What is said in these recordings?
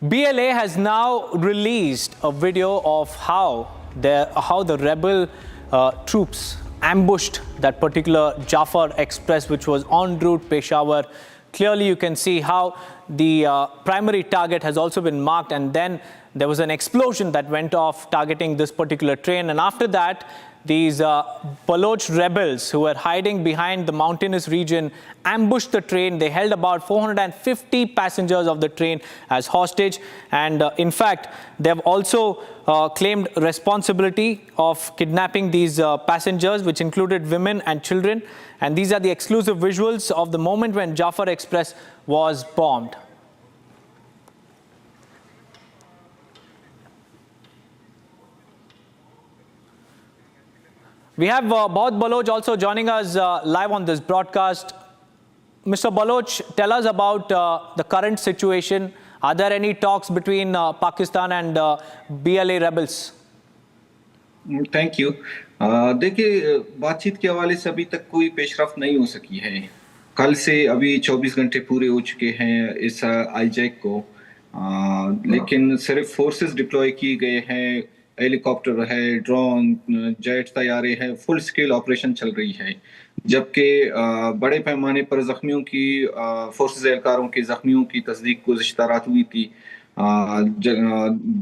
BLA has now released a video of how the rebel troops ambushed that particular Jafar Express, which was en route Peshawar. Clearly, you can see how the primary target has also been marked, and then there was an explosion that went off targeting this particular train. And after that, these Baloch rebels who were hiding behind the mountainous region ambushed the train. They held about 450 passengers of the train as hostage. And in fact, they have also claimed responsibility of kidnapping these passengers, which included women and children. And these are the exclusive visuals of the moment when Jafar Express was bombed. We have Bahut Baloch also joining us live on this broadcast. Mr. Baloch, tell us about the current situation. Are there any talks between Pakistan and BLA rebels? Thank you. देखिए, बातचीत के हवाले से अभी तक कोई पेशरफ्त नहीं हो सकी है। कल से अभी 24 घंटे पूरे हो चुके हैं इस हाईजैक को, लेकिन सिर्फ फोर्सेस डिप्लॉय किए गए हैं, हेलीकॉप्टर है, ड्रोन, जेट तैयारे हैं, फुल स्केल ऑपरेशन चल रही है। जबकि बड़े पैमाने पर जख्मियों की फोर्सेस एहलकारों के जख्मियों की तस्दीक गुज़िश्ता रात हुई थी।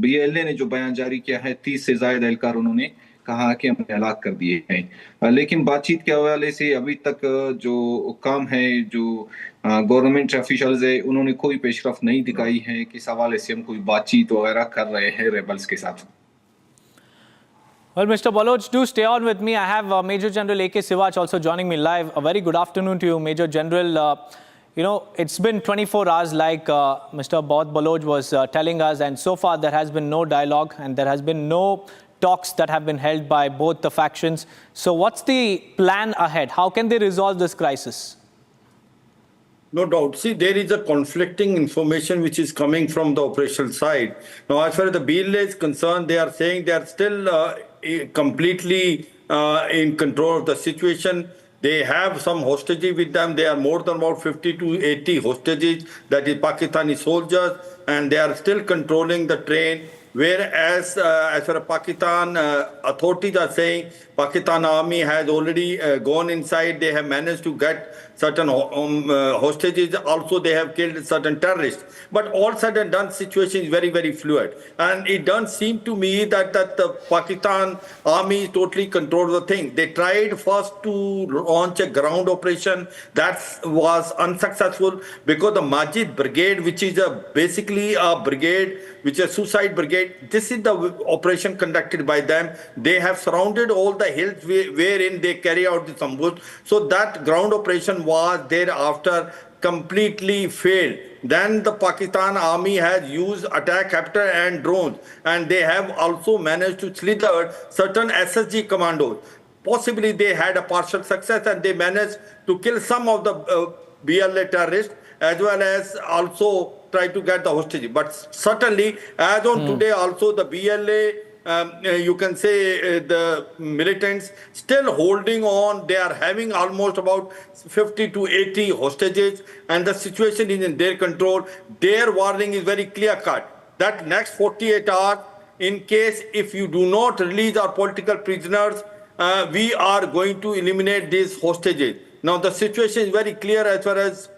BLA ने जो बयान जारी किया है, 30 से ज़ायद एहलकार उन्होंने कहा कि हमने हलाक कर दिए हैं। लेकिन बातचीत के हवाले से अभी तक जो काम है, जो गवर्नमेंट ऑफिशियल्स है, उन्होंने कोई पेशरफ्त नहीं दिखाई है कि इस हवाले से हम कोई बातचीत वगैरह कर रहे हैं रेबल्स के साथ। Well, Mr. Baloch, do stay on with me. I have Major General A.K. Sivach also joining me live. A very good afternoon to you, Major General. You know, it's been 24 hours like Mr. Bahut Baloch was telling us, and so far there has been no dialogue and there has been no talks that have been held by both the factions. So what's the plan ahead? How can they resolve this crisis? No doubt. See, there is a conflicting information which is coming from the operational side. Now, as far as the BLA is concerned, they are saying they are still completely in control of the situation. They have some hostages with them. They are more than about 50 to 80 hostages, that is Pakistani soldiers, and they are still controlling the train. Whereas, as far as Pakistan authorities are saying, Pakistan army has already gone inside. They have managed to get certain hostages. Also, they have killed certain terrorists. But all said and done, situation is very, very fluid. And it doesn't seem to me that the Pakistan army totally controls the thing. They tried first to launch a ground operation. That was unsuccessful because the Majid Brigade, which is basically a brigade, which is a suicide brigade, this is the operation conducted by them. They have surrounded all the hills wherein they carry out this ambush. So that ground operation was thereafter completely failed. Then the Pakistan army has used attack helicopter and drones, and they have also managed to slither certain SSG commandos. Possibly they had a partial success and they managed to kill some of the BLA terrorists, as well as also try to get the hostage. But certainly, as on today, also the BLA, you can say the militants still holding on. They are having almost about 50 to 80 hostages, and the situation is in their control. Their warning is very clear-cut, that next 48 hours, in case if you do not release our political prisoners, we are going to eliminate these hostages. Now, the situation is very clear as far as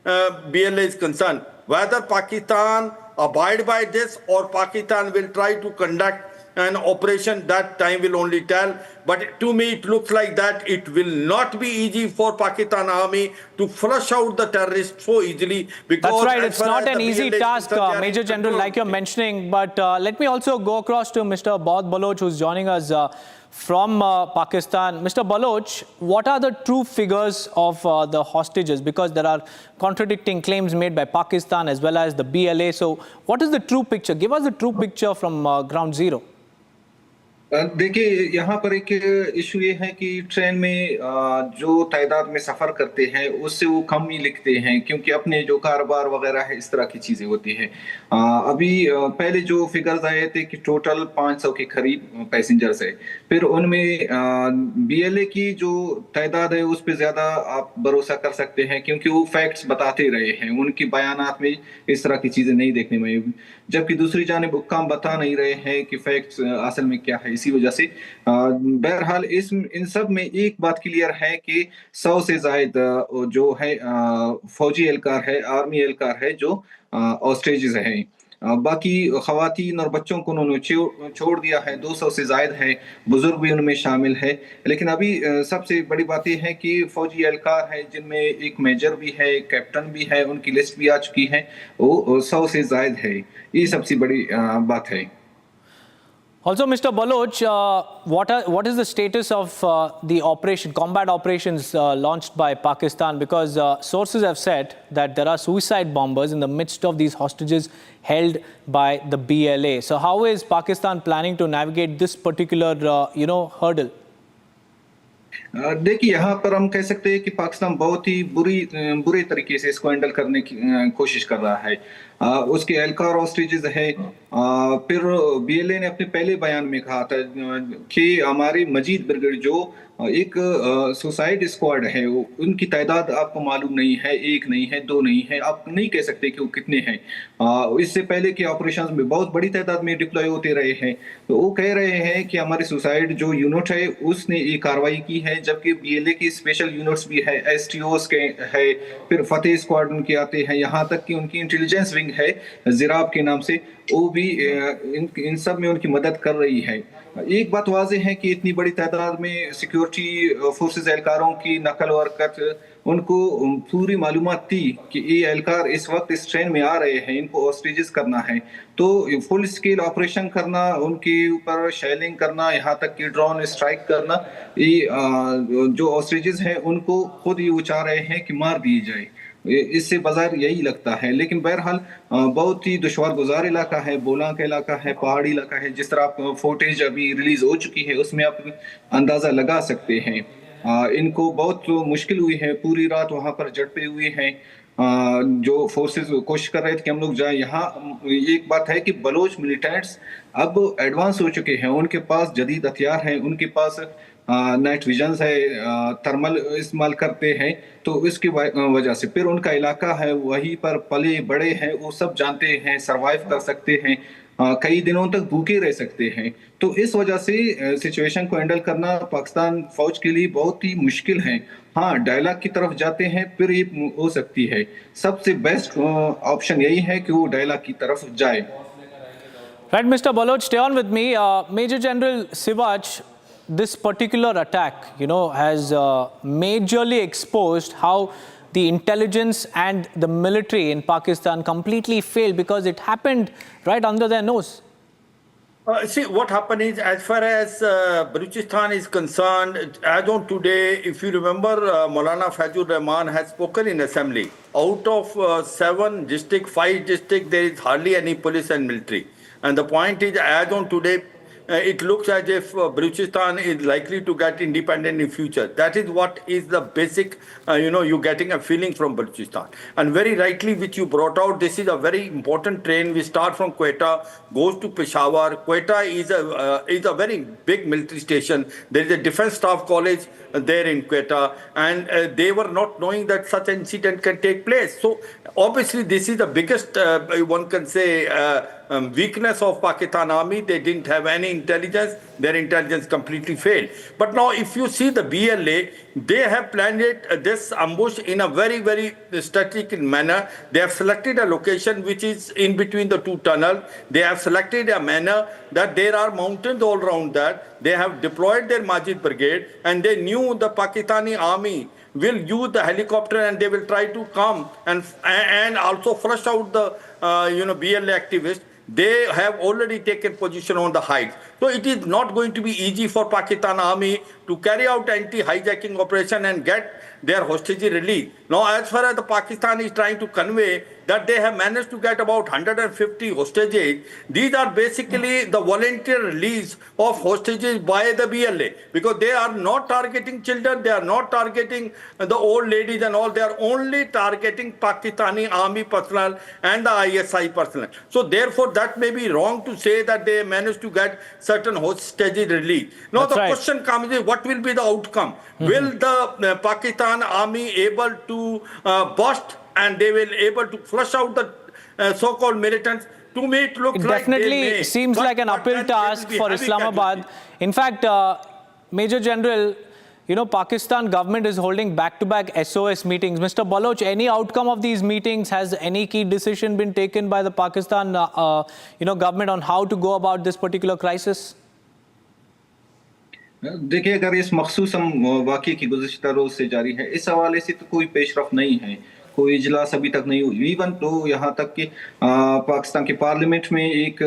BLA is concerned. Whether Pakistan abide by this or Pakistan will try to conduct an operation, that time will only tell. But to me, it looks like that it will not be easy for Pakistan army to flush out the terrorists so easily. Because that's right. It's not an easy task, Major General, like you're mentioning. But let me also go across to Mr. Bahut Baloch, who's joining us from Pakistan. Mr. Baloch, what are the true figures of the hostages? Because there are contradicting claims made by Pakistan as well as the BLA. So what is the true picture? Give us the true picture from ground zero. देखिए, यहाँ पर एक issue ये है कि train में जो तादाद में सफ़र करते हैं उससे वो कम ही लिखते हैं, क्योंकि अपने जो कारोबार वगैरह है इस तरह की चीज़ें होती हैं। अभी पहले जो फिगर्स आए थे कि टोटल 500 के करीब पैसेंजर्स है, फिर उनमें BLA की जो तादाद है उस पर ज़्यादा आप भरोसा कर सकते हैं, क्योंकि वो फैक्ट्स बताते रहे हैं, उनकी बयानात में इस तरह की चीज़ें नहीं देखने में। जबकि दूसरी जानिब हुक्काम बता नहीं रहे हैं कि फैक्ट्स असल में क्या है। इसी वजह से बहरहाल इन सब में एक बात क्लियर है कि 100 से जायद जो है फौजी एहलकार है, आर्मी एहलकार है जो ऑस्ट्रेजेस हैं। बाकी खवातीन और बच्चों को उन्होंने छोड़ दिया है, 200 से जायद है, बुजुर्ग भी उनमें शामिल है। लेकिन अभी सबसे बड़ी बात यह है कि फौजी एहलकार है जिनमें एक मेजर भी है, एक कैप्टन भी है, उनकी लिस्ट भी आ चुकी है, वो 100 से जायद है। ये सबसे बड़ी बात है। Also, Mr. Baloch, what is the status of the combat operations launched by Pakistan? Because sources have said that there are suicide bombers in the midst of these hostages held by the BLA. So how is Pakistan planning to navigate this particular, hurdle? देखिए, यहाँ पर हम कह सकते हैं कि पाकिस्तान बहुत ही बुरे तरीके से इसको हैंडल करने की कोशिश कर रहा है। उसके एहलकार ऑस्ट्रेजेस है। फिर बीएलए ने अपने पहले बयान में कहा था कि हमारी मजीद ब्रिगेड जो एक सुसाइड स्क्वाड है, उनकी तादाद आपको मालूम नहीं है, एक नहीं है, दो नहीं है, आप नहीं कह सकते कि वो कितने हैं। इससे पहले के ऑपरेशंस में बहुत बड़ी तादाद में डिप्लॉय होते रहे हैं। तो वो कह रहे हैं कि हमारी सुसाइड जो यूनिट है उसने ये कार्रवाई की है, जबकि बीएलए की स्पेशल यूनिट्स भी है, एसटीओस के है, फिर फतेह स्क्वाड उनके आते हैं, यहाँ तक कि उनकी इंटेलिजेंस विंग है जिराब के नाम से, वो भी इन सब में उनकी मदद कर रही है। एक बात वाज़ेह है कि इतनी बड़ी तादाद में सिक्योरिटी फोर्सेस एहलकारों की नकल व हरकत, उनको पूरी मालूमात थी कि ये एहलकार इस वक्त इस ट्रेन में आ रहे हैं, इनको ऑस्ट्रेजेस करना है। तो फुल स्केल ऑपरेशन करना, उनके ऊपर शेलिंग करना, यहाँ तक कि ड्रोन स्ट्राइक करना, ये जो ऑस्ट्रेजेस हैं उनको खुद ही वो चाह रहे हैं कि मार दिए जाए। इससे बाजार यही लगता है। लेकिन बहरहाल बहुत ही दुश्वार गुजार इलाका है, बोला का इलाका है, पहाड़ी इलाका है। जिस तरह आप फुटेज अभी रिलीज हो चुकी है उसमें आप अंदाजा लगा सकते हैं। इनको बहुत मुश्किल हुई है, पूरी रात वहां पर झड़पे हुए हैं। जो फोर्सेस कोशिश कर रहे थे कि हम लोग जाए। यहाँ एक बात है कि बलोच मिलिटेंट्स अब एडवांस हो चुके हैं, उनके पास जदीद हथियार हैं, उनके पास नाइट विजन है, थर्मल इस्तेमाल करते हैं। तो इसकी वजह से फिर उनका इलाका है, वहीं पर पले बड़े हैं, वो सब जानते हैं, सरवाइव कर सकते हैं, कई दिनों तक भूखे रह सकते हैं। तो इस वजह से सिचुएशन को हैंडल करना पाकिस्तान फौज के लिए बहुत ही मुश्किल है। हाँ, डायलॉग की तरफ जाते हैं फिर ये हो सकती है। सबसे बेस्ट ऑप्शन यही है कि वो डायलॉग की तरफ जाए। Right, Mr. Baloch, stay on with me. Major General Siraj, this particular attack, has majorly exposed how the intelligence and the military in Pakistan completely failed because it happened right under their nose. See, what happened is, as far as Balochistan is concerned, as on today, if you remember, Maulana Fazul Rahman has spoken in assembly. Out of 7 districts, 5 districts, there is hardly any police and military. And the point is, as on today, it looks as if Balochistan is likely to get independent in future. That is what is the basic, you're getting a feeling from Balochistan. And very rightly, which you brought out, this is a very important train. We start from Quetta, goes to Peshawar. Quetta is a very big military station. There is a defense staff college there in Quetta, and they were not knowing that such an incident can take place. So obviously, this is the biggest, one can say, weakness of Pakistan army. They didn't have any intelligence. Their intelligence completely failed. But now if you see the BLA, they have planned this ambush in a very, very strategic manner. They have selected a location which is in between the 2 tunnels. They have selected a manner that there are mountains all around that. They have deployed their Majid brigade, and they knew the Pakistani army will use the helicopter and they will try to come and also flush out the BLA activists. They have already taken position on the heights. So it is not going to be easy for Pakistan army to carry out anti-hijacking operation and get their hostages released. Now, as far as the Pakistan is trying to convey that they have managed to get about 150 hostages, these are basically the volunteer release of hostages by the BLA, because they are not targeting children, they are not targeting the old ladies and all, they are only targeting Pakistani army personnel and the ISI personnel. So therefore, that may be wrong to say that they managed to get certain hostages released. Now, the question comes is, what will be the outcome? Will the Pakistan army able to bust and they will able to flush out the so-called militants? To me, it looks It like they definitely may. seems But- like an but uphill then there will task be for heavy Islamabad. casualties. In fact, Major General, you know, Pakistan government is holding back-to-back SOS meetings. Mr. Baloch, any outcome of these meetings? Has any key decision been taken by the Pakistan, government on how to go about this particular crisis? देखिए, अगर इस मखसूस वाक़ये की गुज़िश्ता रोज़ से जारी है, इस हवाले से तो कोई पेशरफ़्त नहीं है, कोई इजलास अभी तक नहीं हुई। इवन तो यहाँ तक कि पाकिस्तान के पार्लियामेंट में एक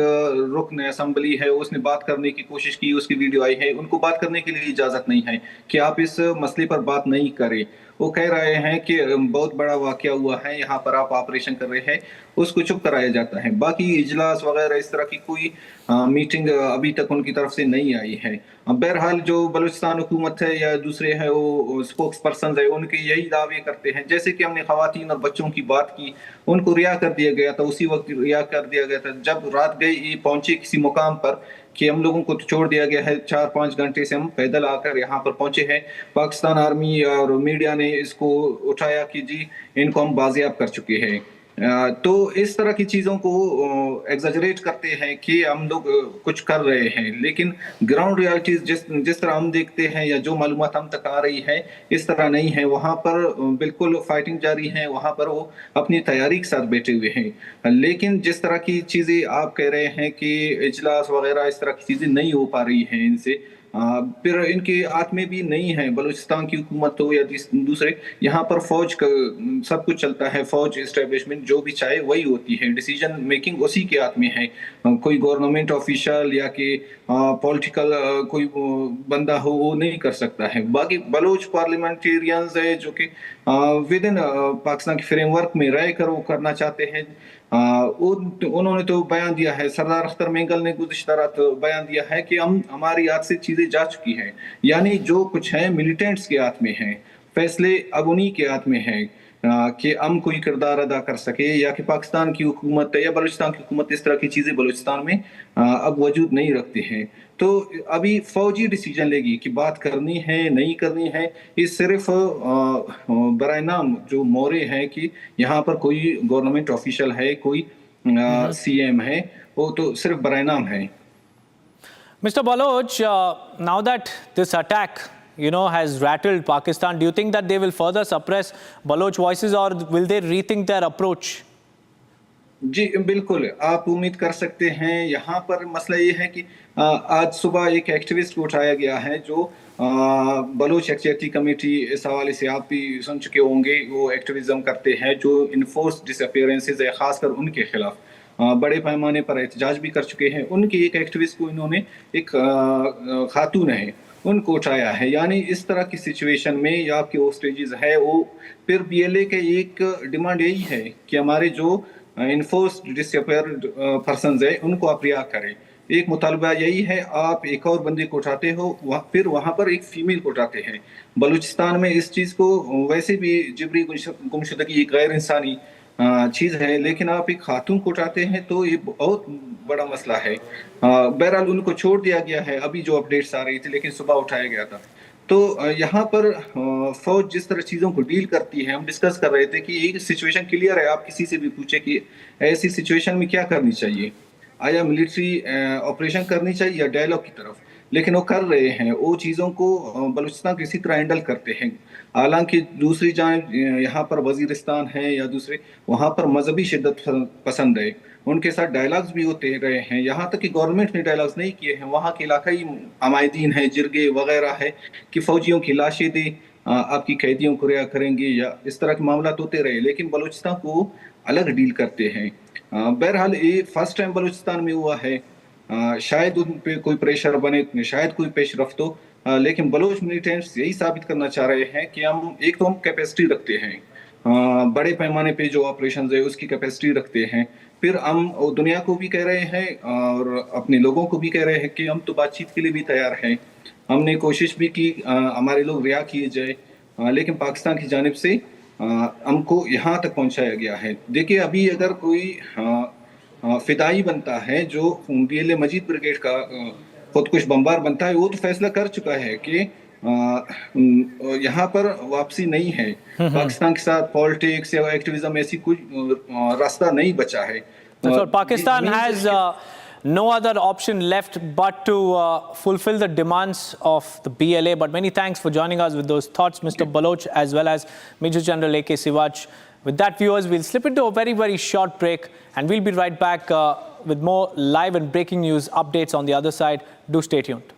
रुकन असम्बली है, उसने बात करने की कोशिश की, उसकी वीडियो आई है, उनको बात करने के लिए इजाज़त नहीं है कि आप इस मसले पर बात नहीं करें। वो कह रहे हैं कि बहुत बड़ा वाक़या हुआ है, यहाँ पर आप ऑपरेशन कर रहे हैं, उसको चुप कराया जाता है। बाकी इजलास वगैरह इस तरह की कोई मीटिंग अभी तक उनकी तरफ से नहीं आई है। बहरहाल जो बलूचिस्तान हुकूमत है या दूसरे हैं वो स्पोक्स पर्सन है, उनके यही दावे करते हैं। जैसे कि हमने ख़वातीन और बच्चों की बात की, उनको रिहा कर दिया गया था, उसी वक्त रिहा कर दिया गया था जब रात गई पहुंचे किसी मुकाम पर कि हम लोगों को तो छोड़ दिया गया है। 4-5 घंटे से हम पैदल आकर यहाँ पर पहुंचे हैं। पाकिस्तान आर्मी और मीडिया ने इसको उठाया कि जी इनको हम बाजियाब कर चुके हैं। तो इस तरह की चीज़ों को एग्जैजरेट करते हैं कि हम लोग कुछ कर रहे हैं, लेकिन ग्राउंड रियलिटीज जिस तरह हम देखते हैं या जो मालूमात हम तक आ रही है इस तरह नहीं है। वहाँ पर बिल्कुल फाइटिंग जारी है, वहाँ पर वो अपनी तैयारी के साथ बैठे हुए हैं। लेकिन जिस तरह की चीज़ें आप कह रहे हैं कि इजलास वगैरह इस तरह की चीज़ें नहीं हो पा रही हैं इनसे, फिर इनके हाथ में भी नहीं है, बलूचिस्तान की हुकूमत हो या दूसरे, यहाँ पर फौज का सब कुछ चलता है। फौज एस्टेब्लिशमेंट जो भी चाहे वही होती है, डिसीजन मेकिंग उसी के हाथ में है। कोई गवर्नमेंट ऑफिशियल या कि पॉलिटिकल कोई बंदा हो वो नहीं कर सकता है। बाकी बलोच पार्लियामेंटेरियंस है जो कि विद इन पाकिस्तान के फ्रेमवर्क में रह कर वो करना चाहते हैं। उन्होंने तो बयान दिया है, सरदार अख्तर मेंगल ने गुज़िश्ता रात बयान दिया है कि हमारी हाथ से चीज़ें जा चुकी हैं, यानी जो कुछ है मिलिटेंट्स के हाथ में है, फैसले अब उन्हीं के हाथ में है कि हम कोई किरदार अदा कर सके या कि पाकिस्तान की हुकूमत या बलूचिस्तान की हुकूमत इस तरह की चीज़ें बलूचिस्तान में अब वजूद नहीं रखती हैं। तो अभी फौजी डिसीजन लेगी कि बात करनी है नहीं करनी है। ये सिर्फ बराए नाम जो मोरे हैं कि यहाँ पर कोई गवर्नमेंट ऑफिशियल है, कोई सीएम है, वो तो सिर्फ बराए नाम है। Mr. Baloch, now that this attack, has rattled Pakistan, do you think that they will further suppress Baloch voices or will they rethink their approach? जी बिल्कुल, आप उम्मीद कर सकते हैं। यहाँ पर मसला ये है कि आज सुबह एक एक्टिविस्ट को उठाया गया है जो बलोच एक्टिविटी कमेटी, इस हवाले से आप भी सुन चुके होंगे, वो एक्टिविज्म करते हैं जो इन्फोर्स डिसअपीयरेंसेस है, खासकर उनके खिलाफ बड़े पैमाने पर एहतजाज भी कर चुके हैं। उनके एक एक्टिविस्ट को इन्होंने, एक खातून है, उनको उठाया है। यानी इस तरह की सिचुएशन में या आपके होस्टेजेस है वो, फिर बीएलए के एक डिमांड यही है कि हमारे जो इन्फोर्स्ड डिसअपीयर्ड पर्संस है उनको आप रिहा करें। एक मुतालबा यही है, आप एक और बंदे को उठाते हो, फिर वहाँ पर एक फीमेल को उठाते हैं। बलूचिस्तान में इस चीज़ को वैसे भी जबरी गुमशुदगी एक गैर इंसानी चीज़ है, लेकिन आप एक खातून को उठाते हैं तो ये बहुत बड़ा मसला है। बहरहाल उनको छोड़ दिया गया है, अभी जो अपडेट्स आ रही थी, लेकिन सुबह उठाया गया था। तो यहाँ पर फौज जिस तरह चीज़ों को डील करती है, हम डिस्कस कर रहे थे कि ये सिचुएशन क्लियर है। आप किसी से भी पूछे कि ऐसी सिचुएशन में क्या करनी चाहिए, आया मिलिट्री ऑपरेशन करनी चाहिए या डायलॉग की तरफ, लेकिन वो कर रहे हैं। वो चीज़ों को बलूचिस्तान किसी तरह हैंडल करते हैं। हालांकि दूसरी जानिब यहाँ पर वजीरिस्तान है या दूसरे, वहाँ पर मजहबी शिद्दत पसंद है, उनके साथ डायलॉग्स भी होते रहे हैं। यहाँ तक कि गवर्नमेंट ने डायलॉग्स नहीं किए हैं, वहाँ के इलाकाई अमायदीन हैं, जिरगे वगैरह है कि फ़ौजियों की लाशें दे, आपकी कैदियों को रिहा करेंगे, या इस तरह के मामला होते रहे, लेकिन बलूचिस्तान को अलग डील करते हैं। बहरहाल ये फर्स्ट टाइम बलूचिस्तान में हुआ है। शायद उन पे कोई प्रेशर बने, शायद कोई पेशरफ्त हो, लेकिन बलोच मिलिटेंट्स यही साबित करना चाह रहे हैं कि हम एक तो हम कैपेसिटी रखते हैं, बड़े पैमाने पे जो ऑपरेशंस है उसकी कैपेसिटी रखते हैं। फिर हम दुनिया को भी कह रहे हैं और अपने लोगों को भी कह रहे हैं कि हम तो बातचीत के लिए भी तैयार हैं। हमने कोशिश भी की हमारे लोग रिहा किए जाए, लेकिन पाकिस्तान की जानिब से हमको यहाँ तक पहुँचाया गया है। देखिए, अभी अगर कोई फिदाई बनता है जो बीएलए मजीद ब्रिगेड का खुद कुछ बम्बार बनता है, वो तो फैसला कर चुका है कि यहाँ पर वापसी नहीं है। पाकिस्तान के साथ पॉलिटिक्स या एक्टिविज्म ऐसी कुछ रास्ता नहीं बचा है। That's what Pakistan has no other option left but to fulfill the demands of the BLA. But many thanks for joining us with those thoughts, Mr. Baloch, as well as Major General A.K. Siwach. With that, viewers, we'll slip into a very, very short break, and we'll be right back with more live and breaking news updates on the other side. Do stay tuned.